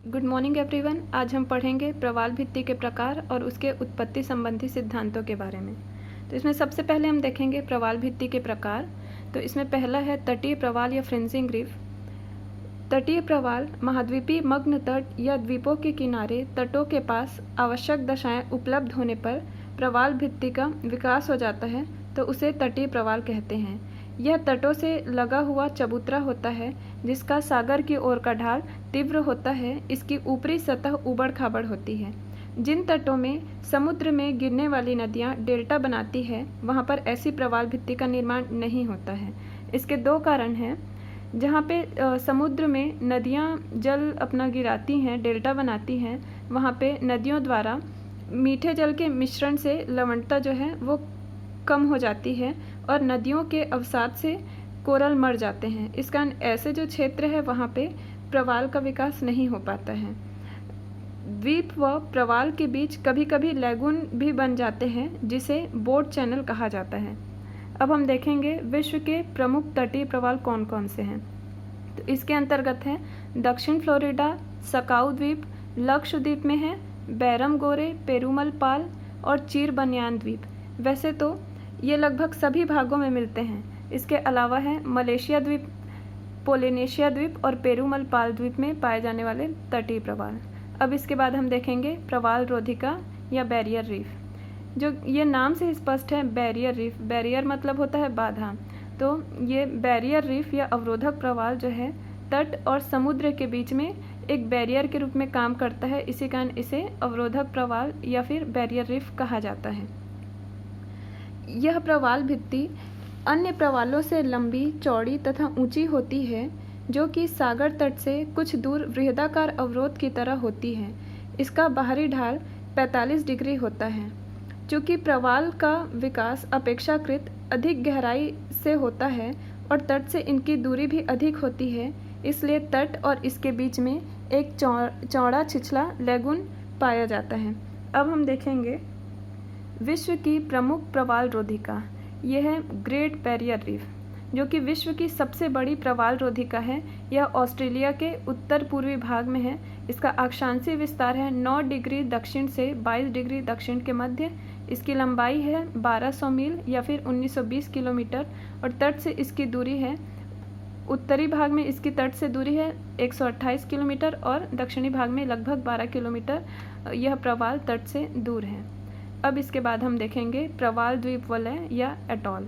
Good morning everyone. आज हम पढ़ेंगे प्रवाल भित्ति के प्रकार और उसके उत्पत्ति संबंधी सिद्धांतों के बारे में। तो इसमें सबसे पहले हम देखेंगे प्रवाल भित्ति के प्रकार। तो इसमें पहला है तटीय प्रवाल या फ्रिंजिंग रीफ। तटीय प्रवाल महाद्वीपीय मग्न तट या द्वीपों के किनारे तटों के पास आवश्यक दशाएं उपलब्ध होने पर प्रवाल भित्ति का विकास हो जाता है, तो उसे तटीय प्रवाल कहते हैं। यह तटों से लगा हुआ चबूतरा होता है जिसका सागर की ओर का ढाल तीव्र होता है। इसकी ऊपरी सतह उबड़ खाबड़ होती है। जिन तटों में समुद्र में गिरने वाली नदियां डेल्टा बनाती है, वहां पर ऐसी प्रवाल भित्ति का निर्माण नहीं होता है। इसके दो कारण हैं। जहाँ पे समुद्र में नदियाँ जल अपना गिराती हैं, डेल्टा बनाती हैं, वहाँ पे नदियों द्वारा मीठे जल के मिश्रण से लवणता जो है वो कम हो जाती है और नदियों के अवसाद से कोरल मर जाते हैं। इस कारण ऐसे जो क्षेत्र है वहाँ पे प्रवाल का विकास नहीं हो पाता है। द्वीप व प्रवाल के बीच कभी कभी लैगून भी बन जाते हैं जिसे बोट चैनल कहा जाता है। अब हम देखेंगे विश्व के प्रमुख तटीय प्रवाल कौन कौन से हैं। तो इसके अंतर्गत हैं दक्षिण फ्लोरिडा, सकाउ द्वीप, लक्षद्वीप में है बैरम गोरे, पेरुमल पाल और चीर बनियान द्वीप। वैसे तो ये लगभग सभी भागों में मिलते हैं। इसके अलावा है मलेशिया द्वीप, पोलिनेशिया द्वीप और पेरुमल पाल द्वीप में पाए जाने वाले तटीय प्रवाल। अब इसके बाद हम देखेंगे प्रवाल रोधिका या बैरियर रीफ। जो ये नाम से स्पष्ट है, बैरियर रीफ। बैरियर मतलब होता है बाधा। तो ये बैरियर रीफ या अवरोधक प्रवाल जो है तट और समुद्र के बीच में एक बैरियर के रूप में काम करता है। इसी कारण इसे अवरोधक प्रवाल या फिर बैरियर रीफ कहा जाता है। यह प्रवाल भित्ति अन्य प्रवालों से लंबी, चौड़ी तथा ऊंची होती है, जो कि सागर तट से कुछ दूर वृहदाकार अवरोध की तरह होती है। इसका बाहरी ढाल 45 डिग्री होता है। चूँकि प्रवाल का विकास अपेक्षाकृत अधिक गहराई से होता है और तट से इनकी दूरी भी अधिक होती है, इसलिए तट और इसके बीच में एक चौड़ा छिछला लैगून पाया जाता है। अब हम देखेंगे विश्व की प्रमुख प्रवाल रोधिका। यह है ग्रेट बैरियर रीफ, जो कि विश्व की सबसे बड़ी प्रवाल रोधिका है। यह ऑस्ट्रेलिया के उत्तर पूर्वी भाग में है। इसका अक्षांशीय विस्तार है 9 डिग्री दक्षिण से 22 डिग्री दक्षिण के मध्य। इसकी लंबाई है 1200 मील या फिर 1920 किलोमीटर और तट से इसकी दूरी है, उत्तरी भाग में इसकी तट से दूरी है 128 किलोमीटर और दक्षिणी भाग में लगभग 12 किलोमीटर यह प्रवाल तट से दूर है। अब इसके बाद हम देखेंगे प्रवाल द्वीप वलय या एटॉल।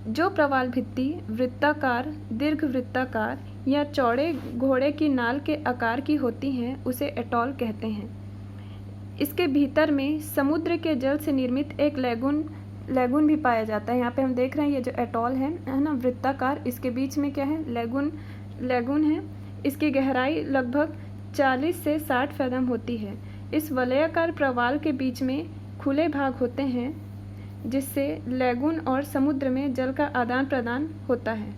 जो प्रवाल भित्ति वृत्ताकार, दीर्घवृत्ताकार या चौड़े घोड़े की नाल के आकार की होती हैं, उसे एटॉल कहते हैं। इसके भीतर में समुद्र के जल से निर्मित एक लैगून भी पाया जाता है। यहाँ पे हम देख रहे हैं ये जो एटॉल है ना, वृत्ताकार, इसके बीच में क्या है, लैगून है। इसकी गहराई लगभग 40 से 60 फैथम होती है। इस वलयाकार प्रवाल के बीच में खुले भाग होते हैं जिससे लैगून और समुद्र में जल का आदान प्रदान होता है।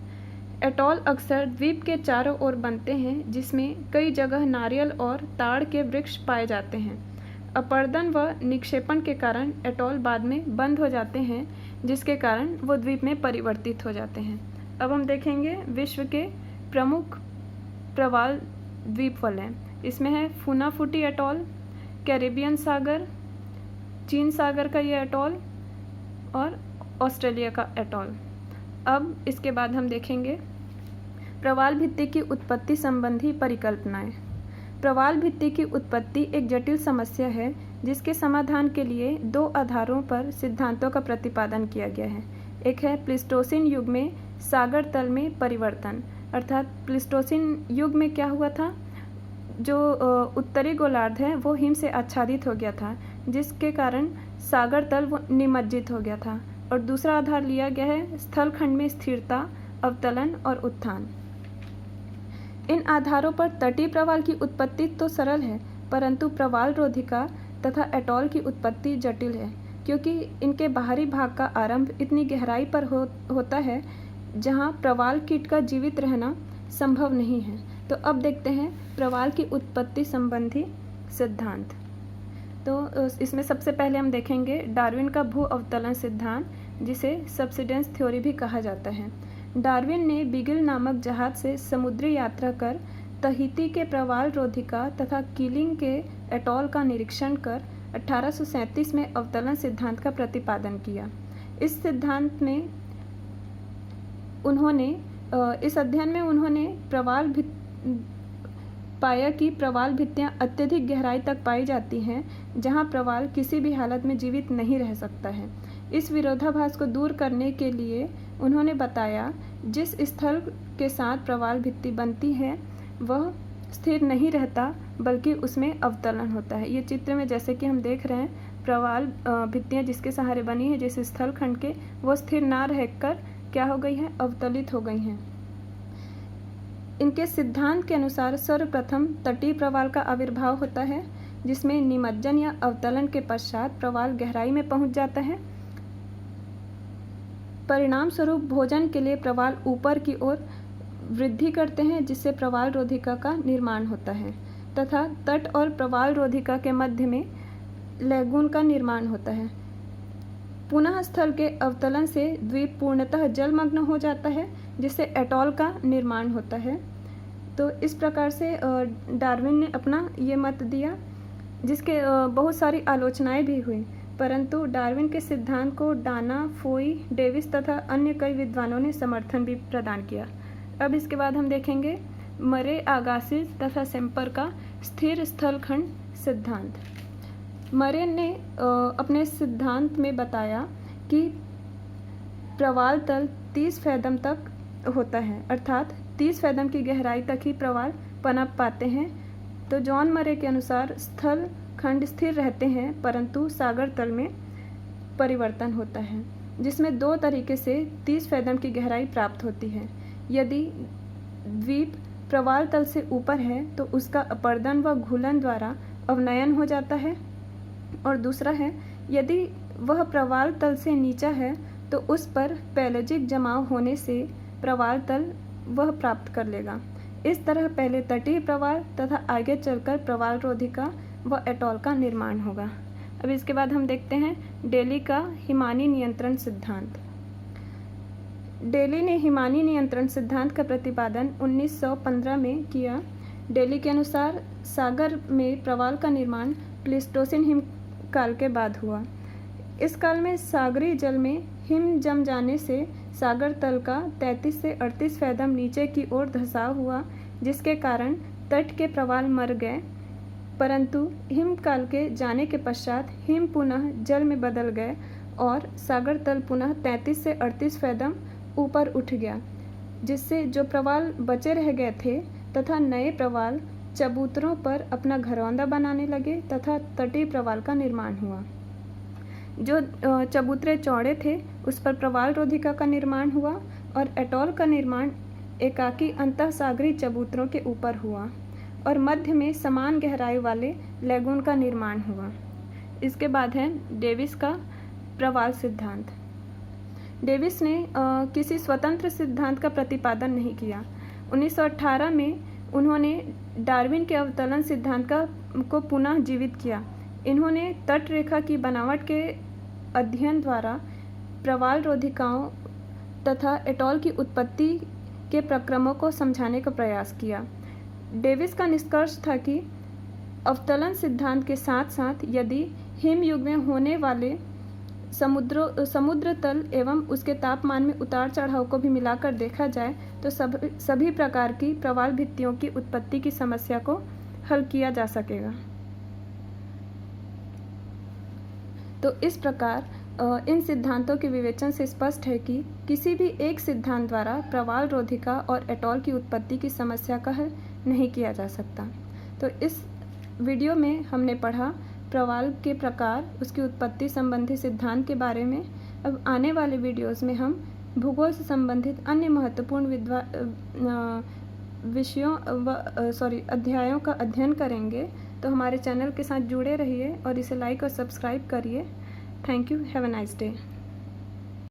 एटॉल अक्सर द्वीप के चारों ओर बनते हैं, जिसमें कई जगह नारियल और ताड़ के वृक्ष पाए जाते हैं। अपर्दन व निक्षेपण के कारण एटॉल बाद में बंद हो जाते हैं, जिसके कारण वो द्वीप में परिवर्तित हो जाते हैं। अब हम देखेंगे विश्व के प्रमुख प्रवाल द्वीप वलय। इसमें है फूनाफुटी एटॉल, कैरेबियन सागर, चीन सागर का ये एटॉल और ऑस्ट्रेलिया का एटॉल। अब इसके बाद हम देखेंगे प्रवाल भित्ति की उत्पत्ति संबंधी परिकल्पनाएं। प्रवाल भित्ति की उत्पत्ति एक जटिल समस्या है जिसके समाधान के लिए 2 आधारों पर सिद्धांतों का प्रतिपादन किया गया है। एक है प्लीस्टोसिन युग में सागर तल में परिवर्तन, अर्थात प्लीस्टोसिन युग में क्या हुआ था, जो उत्तरी गोलार्ध है वो हिम से आच्छादित हो गया था, जिसके कारण सागर तल वो निमज्जित हो गया था। और दूसरा आधार लिया गया है स्थलखंड में स्थिरता, अवतलन और उत्थान। इन आधारों पर तटीय प्रवाल की उत्पत्ति तो सरल है, परंतु प्रवाल रोधिका तथा एटॉल की उत्पत्ति जटिल है, क्योंकि इनके बाहरी भाग का आरंभ इतनी गहराई पर होता है जहां प्रवाल कीट का जीवित रहना संभव नहीं है। तो अब देखते हैं प्रवाल की उत्पत्ति संबंधी सिद्धांत। तो इसमें सबसे पहले हम देखेंगे डार्विन का भू अवतलन सिद्धांत, जिसे सब्सिडेंस थ्योरी भी कहा जाता है। डार्विन ने बीगल नामक जहाज से समुद्री यात्रा कर तहिती के प्रवाल रोधिका तथा कीलिंग के एटॉल का निरीक्षण कर 1837 में अवतलन सिद्धांत का प्रतिपादन किया। इस सिद्धांत में उन्होंने इस अध्ययन में उन्होंने पाया कि प्रवाल भित्तियाँ अत्यधिक गहराई तक पाई जाती हैं जहाँ प्रवाल किसी भी हालत में जीवित नहीं रह सकता है। इस विरोधाभास को दूर करने के लिए उन्होंने बताया जिस स्थल के साथ प्रवाल भित्ति बनती है वह स्थिर नहीं रहता बल्कि उसमें अवतलन होता है। ये चित्र में जैसे कि हम देख रहे हैं प्रवाल भित्तियाँ जिसके सहारे बनी है जिस स्थल खंड के, वो स्थिर ना रहकर क्या हो गई हैं, अवतलित हो गई हैं। इनके सिद्धांत के अनुसार सर्वप्रथम तटीय प्रवाल का आविर्भाव होता है जिसमें निमज्जन या अवतलन के पश्चात प्रवाल गहराई में पहुंच जाता है। परिणाम स्वरूप भोजन के लिए प्रवाल ऊपर की ओर वृद्धि करते हैं जिससे प्रवाल रोधिका का निर्माण होता है तथा तट और प्रवाल रोधिका के मध्य में लैगून का निर्माण होता है। पुनः स्थल के अवतलन से द्वीप पूर्णतः जलमग्न हो जाता है जिससे एटॉल का निर्माण होता है। तो इस प्रकार से डार्विन ने अपना ये मत दिया जिसके बहुत सारी आलोचनाएं भी हुई, परंतु डार्विन के सिद्धांत को डाना, फोई, डेविस तथा अन्य कई विद्वानों ने समर्थन भी प्रदान किया। अब इसके बाद हम देखेंगे मरे, आगासिस तथा सेम्पर का स्थिर स्थलखंड सिद्धांत। मरे ने अपने सिद्धांत में बताया कि प्रवाल तल 30 फैदम तक होता है, अर्थात 30 फैदम की गहराई तक ही प्रवाल पनप पाते हैं। तो जॉन मरे के अनुसार स्थल खंड स्थिर रहते हैं परंतु सागर तल में परिवर्तन होता है जिसमें दो तरीके से 30 फैदम की गहराई प्राप्त होती है। यदि द्वीप प्रवाल तल से ऊपर है तो उसका अपर्दन व घूलन द्वारा अवनयन हो जाता है, और दूसरा है यदि वह प्रवाल तल से नीचा है तो उस पर पैलोजिक जमाव होने से प्रवाल तल वह प्राप्त कर लेगा। इस तरह पहले तटीय प्रवाल तथा आगे चलकर प्रवाल रोधिका व एटॉल का निर्माण होगा। अब इसके बाद हम देखते हैं डेली का हिमानी नियंत्रण सिद्धांत। डेली ने हिमानी नियंत्रण सिद्धांत का प्रतिपादन 1915 में किया। डेली के अनुसार सागर में प्रवाल का निर्माण प्लीस्टोसिन हिमकाल के बाद हुआ। इस काल में सागरी जल में हिम जम जाने से सागर तल का 33 से 38 फैदम नीचे की ओर धंसाव हुआ जिसके कारण तट के प्रवाल मर गए, परंतु हिमकाल के जाने के पश्चात हिम पुनः जल में बदल गए और सागर तल पुनः 33 से 38 फैदम ऊपर उठ गया जिससे जो प्रवाल बचे रह गए थे तथा नए प्रवाल चबूतरों पर अपना घरौंदा बनाने लगे तथा तटीय प्रवाल का निर्माण हुआ। जो चबूतरे चौड़े थे उस पर प्रवाल रोधिका का निर्माण हुआ और एटॉल का निर्माण एकाकी अंतःसागरी चबूतरों के ऊपर हुआ और मध्य में समान गहराई वाले लैगून का निर्माण हुआ। इसके बाद है डेविस का प्रवाल सिद्धांत। डेविस ने किसी स्वतंत्र सिद्धांत का प्रतिपादन नहीं किया। 1918 में उन्होंने डार्विन के अवतलन सिद्धांत को पुनः जीवित किया। इन्होंने तट रेखा की बनावट के अध्ययन द्वारा प्रवाल रोधिकाओं तथा एटॉल की उत्पत्ति के प्रक्रमों को समझाने का प्रयास किया। डेविस का निष्कर्ष था कि अवतलन सिद्धांत के साथ साथ यदि हिमयुग में होने वाले समुद्र तल एवं उसके तापमान में उतार चढ़ाव को भी मिलाकर देखा जाए तो सभी प्रकार की प्रवाल भित्तियों की उत्पत्ति की समस्या को हल किया जा सकेगा। तो इस प्रकार इन सिद्धांतों के विवेचन से स्पष्ट है कि किसी भी एक सिद्धांत द्वारा प्रवाल रोधिका और एटॉल की उत्पत्ति की समस्या का हल नहीं किया जा सकता। तो इस वीडियो में हमने पढ़ा प्रवाल के प्रकार, उसकी उत्पत्ति संबंधी सिद्धांत के बारे में। अब आने वाले वीडियोस में हम भूगोल से संबंधित अन्य महत्वपूर्ण अध्यायों का अध्ययन करेंगे। तो हमारे चैनल के साथ जुड़े रहिए और इसे लाइक और सब्सक्राइब करिए। Thank you. Have a nice day.